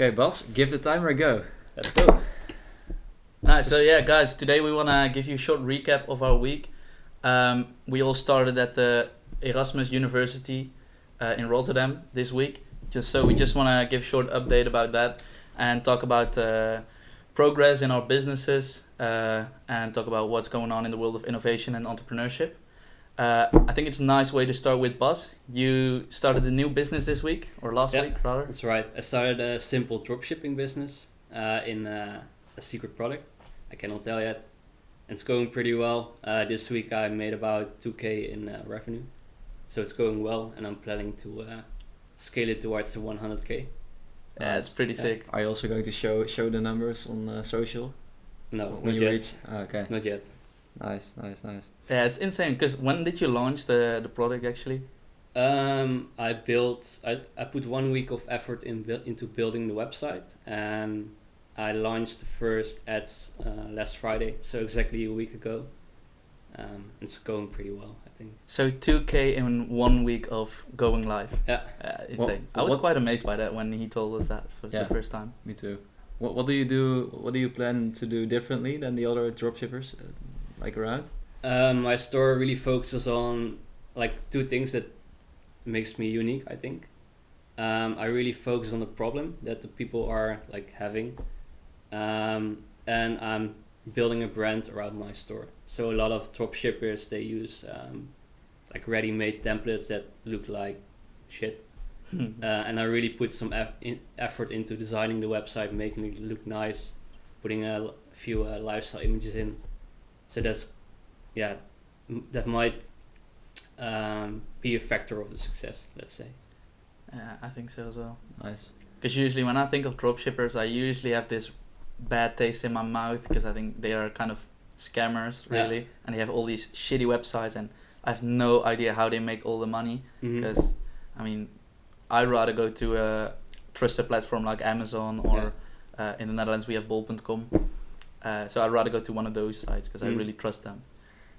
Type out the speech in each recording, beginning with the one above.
Okay, Bas, give the timer a go. Let's go. Nice. So yeah, guys, today we want to give you a short recap of our week. We all started at the Erasmus University in Rotterdam this week. We just want to give a short update about that and talk about progress in our businesses and talk about what's going on in the world of innovation and entrepreneurship. I think it's a nice way to start with Bas. You started a new business this week, or last week rather. That's right. I started a simple dropshipping business in a secret product. I cannot tell yet. It's going pretty well. This week I made about 2k in revenue. So it's going well, and I'm planning to scale it towards the 100k. Yeah, it's pretty sick. Are you also going to show the numbers on social? No, when not you yet. reach? Okay. Not yet. Nice. Yeah, it's insane. Because when did you launch the product actually? I put 1 week of effort into building the website, and I launched the first ads last Friday, so exactly a week ago. It's going pretty well, I think. So 2k in 1 week of going live. Yeah. Insane. I was quite amazed by that when he told us that for the first time. Me too. What do you do? What do you plan to do differently than the other dropshippers like around? My store really focuses on like two things that makes me unique, I think. I really focus on the problem that the people are like having, and I'm building a brand around my store. So a lot of dropshippers, they use like ready-made templates that look like shit, and I really put some effort into designing the website, making it look nice, putting a few lifestyle images in. So that might be a factor of the success, let's say. Yeah, I think so as well. Nice. Because usually when I think of dropshippers, I usually have this bad taste in my mouth because I think they are kind of scammers, really, and they have all these shitty websites, and I have no idea how they make all the money. Because I mean, I'd rather go to a trusted platform like Amazon or in the Netherlands we have bol.com. So I'd rather go to one of those sites because I really trust them.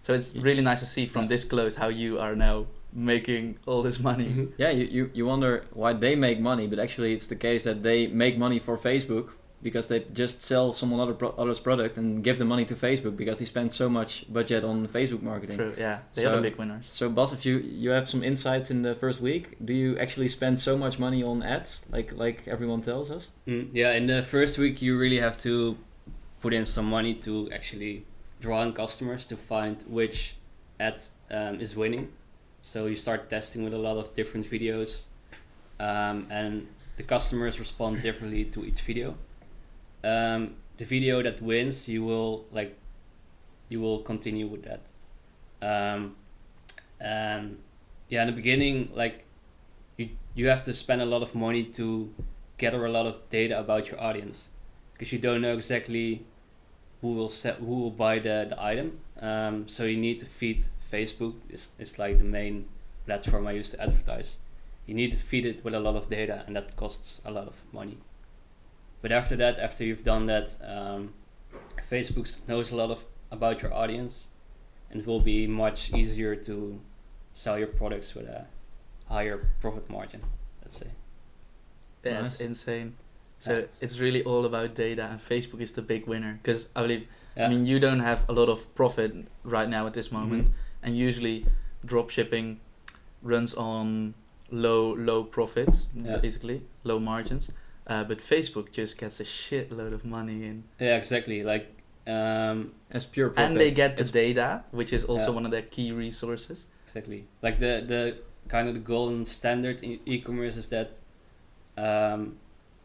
So it's really nice to see from this close how you are now making all this money. Yeah, you wonder why they make money, but actually it's the case that they make money for Facebook because they just sell someone other's product and give the money to Facebook because they spend so much budget on Facebook marketing. True, yeah, they are the big winners. So Bas, if you have some insights in the first week, do you actually spend so much money on ads like everyone tells us? Yeah, in the first week you really have to put in some money to actually draw in customers to find which ads is winning. So you start testing with a lot of different videos, and the customers respond differently to each video. The video that wins, you will continue with that. And in the beginning, like you have to spend a lot of money to gather a lot of data about your audience, because you don't know exactly who will buy the item. So you need to feed Facebook. It's like the main platform I use to advertise. You need to feed it with a lot of data, and that costs a lot of money. But after that, after you've done that, Facebook knows a lot about your audience, and it will be much easier to sell your products with a higher profit margin, let's say. Yeah, Nice. it's insane. So it's really all about data, and Facebook is the big winner. Because I believe, I mean, you don't have a lot of profit right now at this moment, and usually dropshipping runs on low profits, basically low margins. But Facebook just gets a shitload of money in. Yeah, exactly. Like as pure profit. And they get the data, which is also one of their key resources. Exactly. Like the kind of the golden standard in e-commerce is that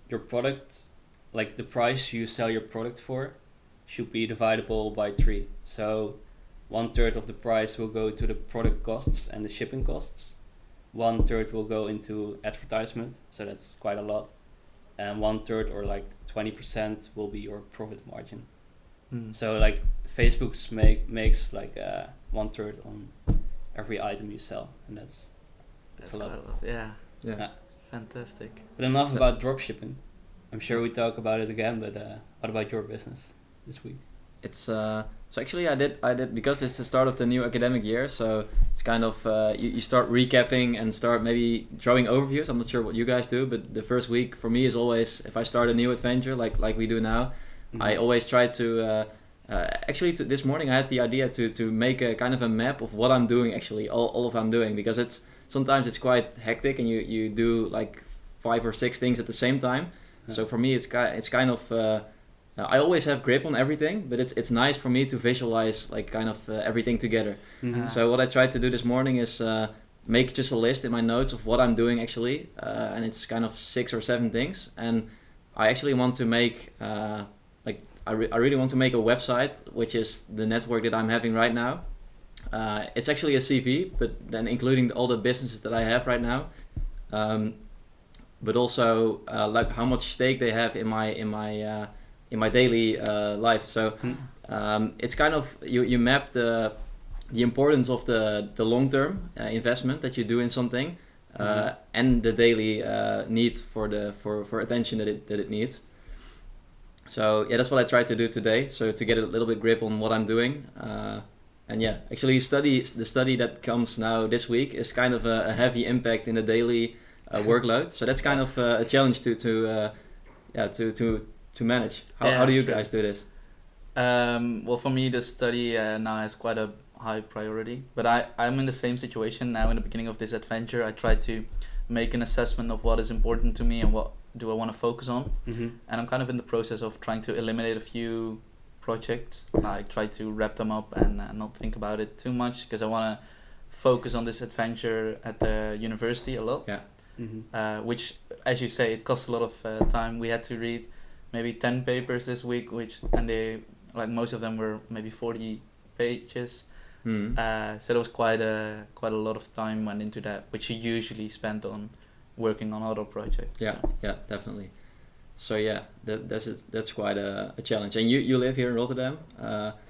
your product, like the price you sell your product for, should be dividable by 3. So 1/3 of the price will go to the product costs and the shipping costs. 1/3 will go into advertisement, so that's quite a lot. And 1/3 or like 20% will be your profit margin. So like Facebook's makes like 1/3 on every item you sell, and that's a lot. Yeah. Yeah. Fantastic. But enough about dropshipping. I'm sure we talk about it again, but what about your business this week? it's so actually I did because it's the start of the new academic year. So it's kind of you start recapping and start maybe drawing overviews. I'm not sure what you guys do, but the first week for me is always if I start a new adventure like we do now. I always try to. Actually, this morning I had the idea to make a kind of a map of what I'm doing actually, all of I'm doing, because it's sometimes it's quite hectic and you do like 5 or 6 things at the same time. So for me it's kind of I always have grip on everything, but it's nice for me to visualize like kind of everything together. So what I tried to do this morning is make just a list in my notes of what I'm doing actually, and it's kind of 6 or 7 things, and I actually want to make I really want to make a website, which is the network that I'm having right now. It's actually a CV, but then including all the businesses that I have right now, but also like how much stake they have in my daily life. So it's kind of you map the importance of the long term investment that you do in something, and the daily need for attention that it needs. So yeah, that's what I tried to do today. So to get a little bit grip on what I'm doing, and yeah, actually the study that comes now this week is kind of a heavy impact in the daily workload. So that's kind of a challenge to manage. How do you guys do this? Well, for me, the study now has quite a high priority. But I'm in the same situation now. In the beginning of this adventure, I try to make an assessment of what is important to me and what do I want to focus on. And I'm kind of in the process of trying to eliminate a few projects. Like try to wrap them up and not think about it too much, because I want to focus on this adventure at the university a lot. Yeah. Which, as you say, it costs a lot of time. We had to read maybe 10 papers this week, and they like most of them were maybe 40 pages. So there was quite a lot of time went into that, which you usually spend on working on other projects. Yeah, yeah, definitely. So yeah, that's quite a challenge. And you live here in Rotterdam.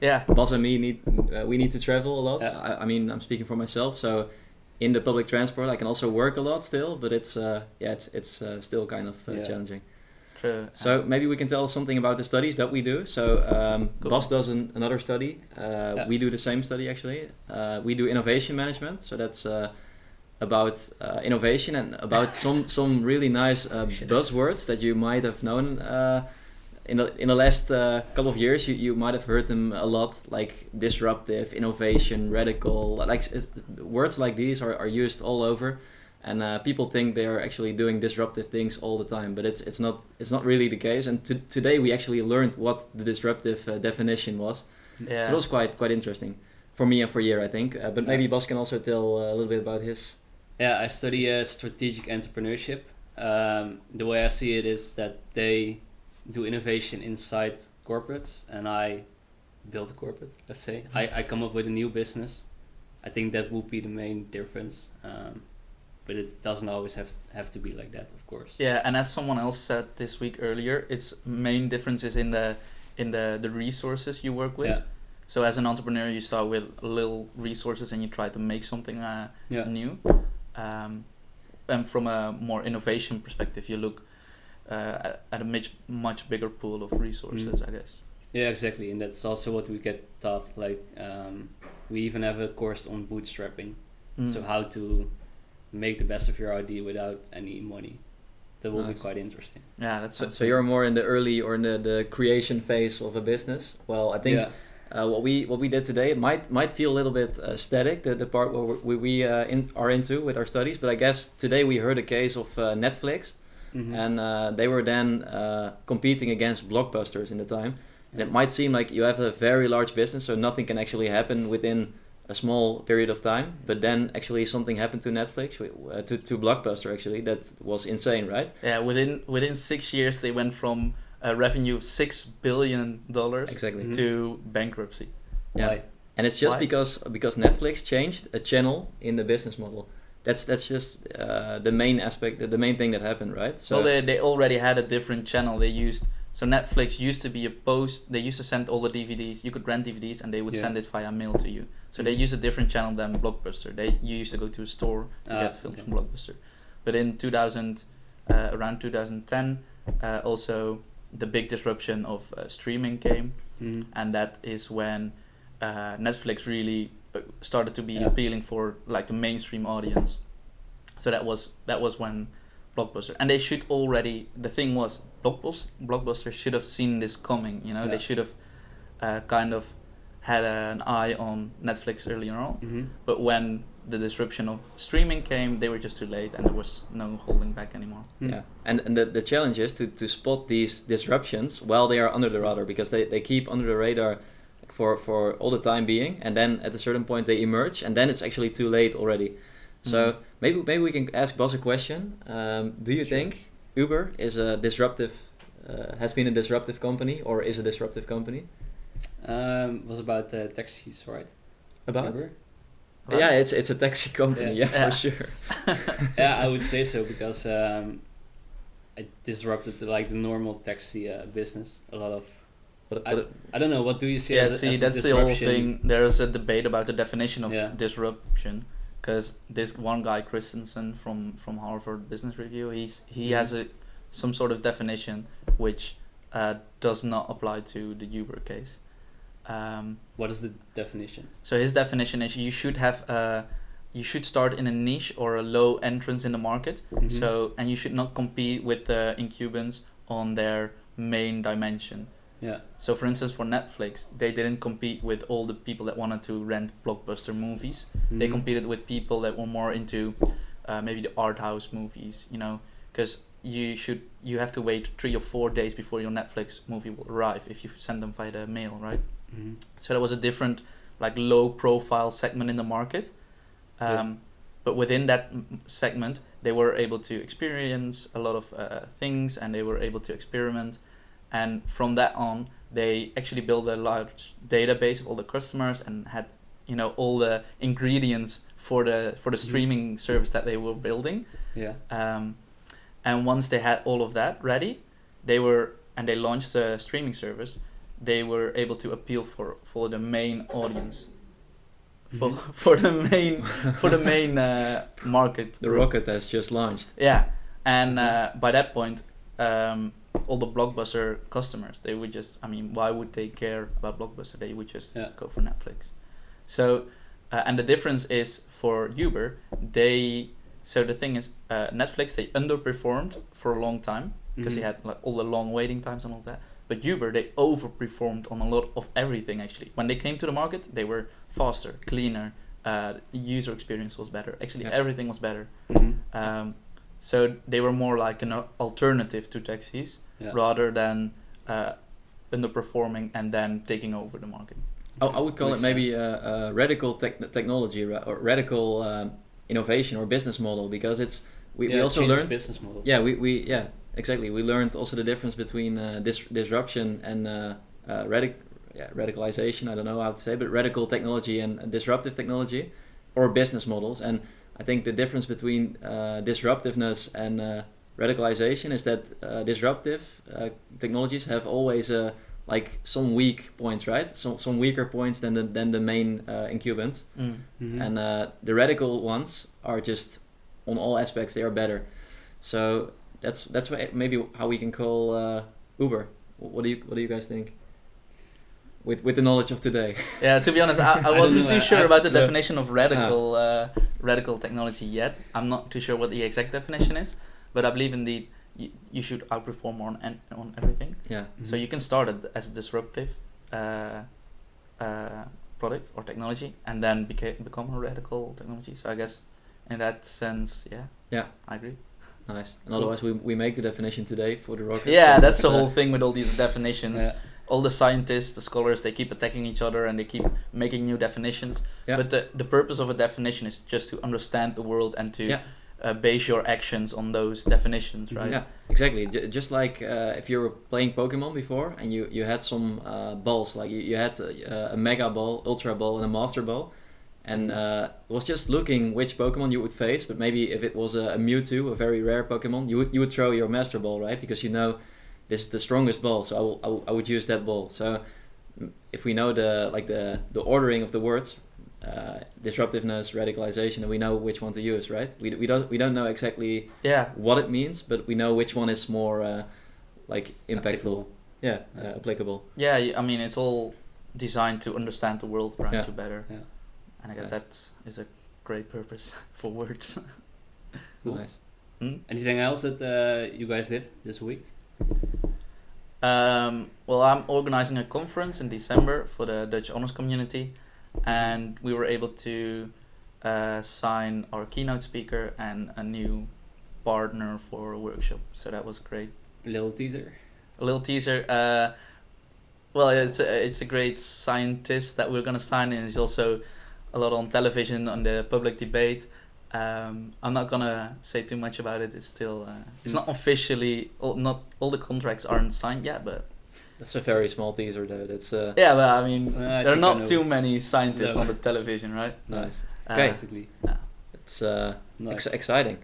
Yeah. Bas and me need to travel a lot. Yeah. I mean, I'm speaking for myself. So in the public transport, I can also work a lot still, but it's still kind of challenging. True. So maybe we can tell something about the studies that we do. So cool. Bas does another study. We do the same study actually. We do innovation management. So that's about innovation and about some really nice buzzwords that you might have known in the last couple of years. You might have heard them a lot, like disruptive, innovation, radical. Like words like these are used all over. And people think they are actually doing disruptive things all the time, but it's not really the case. And today we actually learned what the disruptive definition was. Yeah. So it was quite interesting for me and for Year, I think. But maybe Bas can also tell a little bit about his. Yeah, I study strategic entrepreneurship. The way I see it is that they do innovation inside corporates, and I build a corporate. Let's say I come up with a new business. I think that would be the main difference. But it doesn't always have to be like that, of course. Yeah, and as someone else said this week earlier, its main difference is in the resources you work with. Yeah. So as an entrepreneur, you start with little resources and you try to make something new. And from a more innovation perspective, you look at a much bigger pool of resources, I guess. Yeah, exactly, and that's also what we get taught. Like we even have a course on bootstrapping, so how to make the best of your idea without any money. That will be quite interesting. Yeah, that's so you're more in the early or in the creation phase of a business. Well, I think what we did today might feel a little bit static, the part where we are into with our studies. But I guess today we heard a case of Netflix, and they were then competing against blockbusters in the time. And it might seem like you have a very large business, so nothing can actually happen within a small period of time, but then actually something happened to Netflix, to Blockbuster actually, that was insane, right? Yeah, within 6 years they went from a revenue of $6 billion exactly to bankruptcy. Yeah. Why? And it's just because Netflix changed a channel in the business model. That's just the main aspect, the main thing that happened, right? So well, they already had a different channel they used. So Netflix used to be they used to send all the DVDs, you could rent DVDs and they would send it via mail to you. So they used a different channel than Blockbuster. You used to go to a store to get films from Blockbuster. But in around 2010, also the big disruption of streaming came. and that is when Netflix really started to be appealing for like the mainstream audience. So that was when Blockbuster, and they should already. The thing was, Blockbuster should have seen this coming. You know, they should have kind of had an eye on Netflix earlier on. But when the disruption of streaming came, they were just too late, and there was no holding back anymore. Yeah, and the challenge is to spot these disruptions while they are under the radar, because they keep under the radar for all the time being, and then at a certain point they emerge, and then it's actually too late already. So maybe we can ask Bas a question. Do you think Uber is a disruptive, has been a disruptive company, or is a disruptive company? Was about taxis, right? About? Uber? Right. Yeah, it's a taxi company. Yeah, for sure. Yeah, I would say so, because it disrupted the normal taxi business. A lot of. I don't know. What do you see? As that's the whole thing. There's a debate about the definition of disruption, because this one guy Christensen from Harvard Business Review, he has some sort of definition which does not apply to the Uber case. What is the definition? So his definition is you should start in a niche or a low entrance in the market. So, and you should not compete with the incumbents on their main dimension. Yeah. So for instance, for Netflix, they didn't compete with all the people that wanted to rent blockbuster movies. They competed with people that were more into maybe the art house movies, you know, because you have to wait 3 or 4 days before your Netflix movie will arrive if you send them via the mail, right? So that was a different, like, low profile segment in the market. But within that segment, they were able to experience a lot of things, and they were able to experiment. And from that on, they actually built a large database of all the customers and had, you know, all the ingredients for the streaming service that they were building. Yeah. And once they had all of that ready, they launched a streaming service. They were able to appeal for the main audience, for the main market. The rocket has just launched. Yeah, and by that point, all the Blockbuster customers, they would just, I mean, why would they care about Blockbuster? They would just go for Netflix. So, and the difference is for Uber, so the thing is, Netflix, they underperformed for a long time because they had like all the long waiting times and all that. But Uber, they overperformed on a lot of everything actually. When they came to the market, they were faster, cleaner, user experience was better. Actually, everything was better. So they were more like an alternative to taxis rather than underperforming and then taking over the market. I would call it maybe a radical technology or radical innovation or business model, because it's we also learned business model. We exactly. We learned also the difference between disruption and radicalization. I don't know how to say, but radical technology and disruptive technology, or business models. And I think the difference between disruptiveness and radicalization is that disruptive technologies have always like some weak points, right? Some weaker points than the main incumbents, and the radical ones are just on all aspects they are better. So that's maybe how we can call Uber. What do you guys think? With the knowledge of today. Yeah, to be honest, I wasn't too sure about the definition of radical technology yet. I'm not too sure what the exact definition is, but I believe indeed you should outperform on everything. Yeah. So you can start it as a disruptive product or technology, and then become a radical technology. So I guess in that sense, I agree. Nice. And otherwise, we make the definition today for the rocket. Yeah, so that's the whole thing with all these definitions. Yeah. All the scientists, the scholars, they keep attacking each other and they keep making new definitions. Yeah. But the purpose of a definition is just to understand the world and to base your actions on those definitions, right? Yeah, exactly. Just like if you were playing Pokemon before and you had some balls, like you had a Mega Ball, Ultra Ball, and a Master Ball. And it was just looking which Pokemon you would face, but maybe if it was a Mewtwo, a very rare Pokemon, you would throw your Master Ball, right? Because you know this is the strongest ball, so I would use that ball. So if we know the ordering of the words, disruptiveness, radicalization, and we know which one to use, right? We don't know exactly what it means, but we know which one is more like impactful. applicable. Yeah, I mean, it's all designed to understand the world around you better. Yeah. And I guess that is a great purpose for words. Cool. Nice. Anything else that you guys did this week? Well, I'm organizing a conference in December for the Dutch honors community, and we were able to sign our keynote speaker and a new partner for a workshop. So that was great. A little teaser. Well, it's a great scientist that we're gonna sign, and he's also a lot on television on the public debate. I'm not gonna say too much about it. It's still it's not officially not all the contracts aren't signed yet, but That's a very small teaser though. That's yeah, but I mean I there are think I not know. too many scientists on the television, right? nice. Okay. Basically. It's Nice. exciting.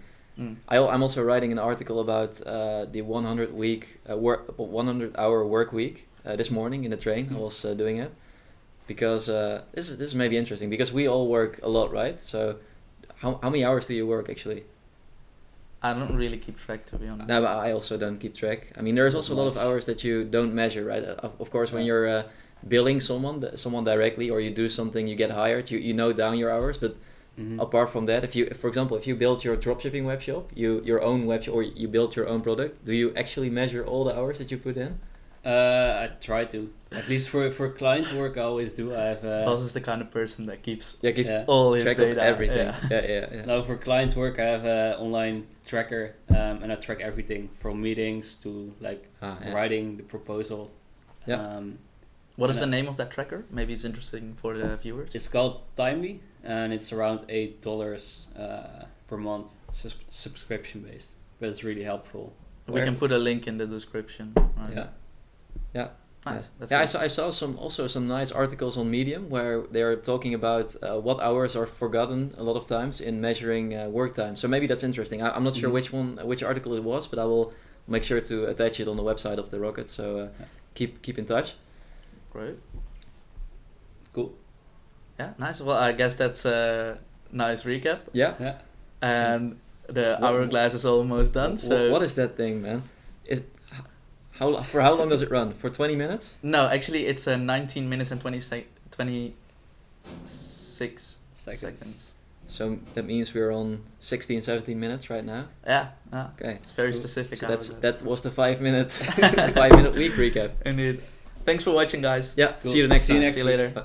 I'm also writing an article about the 100-hour work week this morning in the train. I was doing it because this is maybe interesting because we all work a lot, right? So how many hours do you work actually? I don't really keep track, to be honest. No, but I also don't keep track. I mean, there's also a lot of hours that you don't measure, right? Of course, when you're billing someone directly, or you do something, you get hired, you note down your hours. But apart from that, for example, if you build your dropshipping web shop, your own web shop, or you build your own product, do you actually measure all the hours that you put in? I try to. At least for client work, I always do. I have. Boss is the kind of person that keeps Yeah. all his Track data. of everything. Yeah. Yeah. Now for client work, I have an online tracker, and I track everything from meetings to writing the proposal. Yeah. What is the name of that tracker? Maybe it's interesting for the viewers. It's called Timely, and it's around $8 per month, subscription based. But it's really helpful. We can put a link in the description. Right? Yeah. Nice. That's I saw some nice articles on Medium where they are talking about what hours are forgotten a lot of times in measuring work time. So maybe that's interesting. I'm not sure which article it was, but I will make sure to attach it on the website of the Rocket. So keep in touch. Great. Cool. Yeah, nice. Well, I guess that's a nice recap. Yeah. And the hourglass is almost done. So what is that thing, man? For how long does it run? For 20 minutes? No, actually, it's 19 minutes and 26 seconds. So that means we're on 16, 17 minutes right now. Yeah. Okay. It's very specific. So that was the 5 minute 5 minute week recap. Indeed. Thanks for watching, guys. Yeah. Cool. See you next time. See you later. Bye.